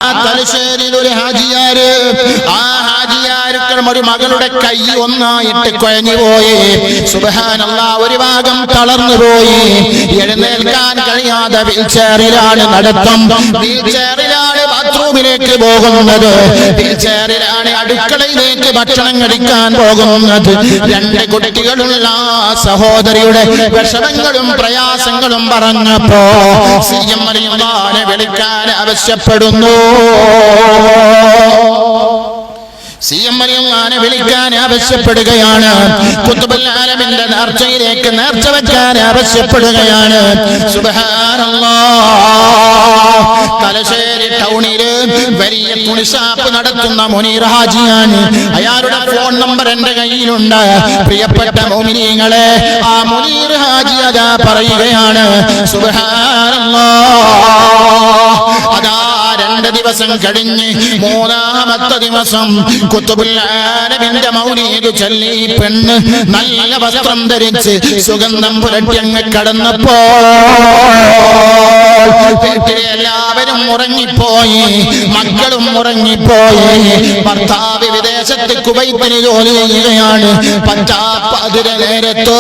തലശ്ശേരിയിൽ ഒരു ഹാജിയാര്, ആ ഹാജിയാർക്ക് ഒരു മകളുടെ കൈ ഒന്നായിട്ട് കുഴഞ്ഞു പോയി. സുബ്ഹാനല്ലാഹ്, ഒരു ഭാഗം തളർന്നു പോയി. എഴുന്നേൽക്കാൻ കഴിയാതെ വീൽചെയറിലാണ് നടത്തം. വീൽചെയറിലാണ് ബാത്റൂമിലേക്ക് പോകുന്നത്. വീൽചെയറിലാണ് അടുക്കളയിലേക്ക് ഭക്ഷണം കഴിക്കാൻ പോകുന്നത്. രണ്ട് കുട്ടികളുള്ള സഹോദരിയുടെ വിഷമങ്ങളും പ്രയാസങ്ങളും പറഞ്ഞപ്പോ സിഎം മറിയമ്മാനെ വിളിക്കാൻ ആവശ്യപ്പെടുന്നു. സിഎം മറിയമ്മാനെ വിളിക്കാൻ ആവശ്യപ്പെടുകയാണ്. ഖുത്ബുൽ ആലമിന്റെ നേർച്ചയിലേക്ക് നേർച്ച വെക്കാൻ ആവശ്യപ്പെടുകയാണ്. സുബ്ഹാനല്ലാഹ്, തലശ്ശേരി ടൗണില് വലിയ തുണിഷാപ്പ് നടത്തുന്ന മുനീർ ഹാജിയാണ്. അയാളുടെ ഫോൺ നമ്പർ എന്റെ കയ്യിലുണ്ട്. പ്രിയപ്പെട്ട മുഅ്മിനീങ്ങളെ, ആ മുനീർ ഹാജി അതാ പറയുകയാണ്. സുബ്ഹാനല്ലാഹ്, അതാ 2 ദിവസം കഴിഞ്ഞ് 3ാമത്തെ ദിവസം ഖുത്ബുൽ ആലമിന്റെ മൗലീദ് ചൊല്ലി പെണ്ണ് നല്ല വസ്ത്രം ധരിച്ച് സുഗന്ധം പുരട്ടിയങ്ങ് കടന്നപ്പോ വീട്ടിലെ എല്ലാവരും ഉറങ്ങിപ്പോയി, മക്കളും ഉറങ്ങിപ്പോയി. ഭർത്താവ് വിദേശത്ത് കുവൈത്തിന് ജോലി ചെയ്യുകയാണ്. പറ്റാപ്പതിര നേരത്ത്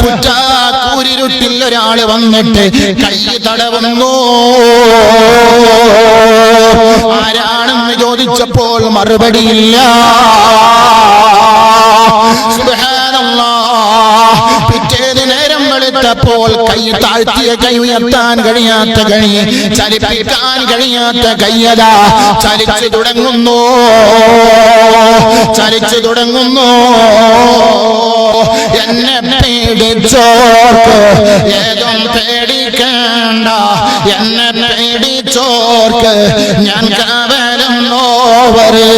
കുറ്റാക്കൂരിരുട്ടിൽ ഒരാള് വന്നിട്ട് കൈ തടവുന്നു. ആരാണെന്ന് ചോദിച്ചപ്പോൾ മറുപടിയില്ല. സുബ്ഹാനല്ലാഹ്, പിറ്റേന്ന് നേരം വെളുത്തപ്പോൾ കൈ താഴ്ത്തിയ കൈ ഉയർത്താൻ കഴിയാത്ത കൈ, ചലിപ്പിക്കാൻ കഴിയാത്ത കൈയതാ ചലിച്ചു തുടങ്ങുന്നു, ചലിച്ചു തുടങ്ങുന്നു. എന്നെ പേടിച്ചോർക്ക് ഏതും പേടിക്കണ്ട, എന്നെ പേടിച്ചോർക്ക് ഞാൻ കാവലുന്നോവര്.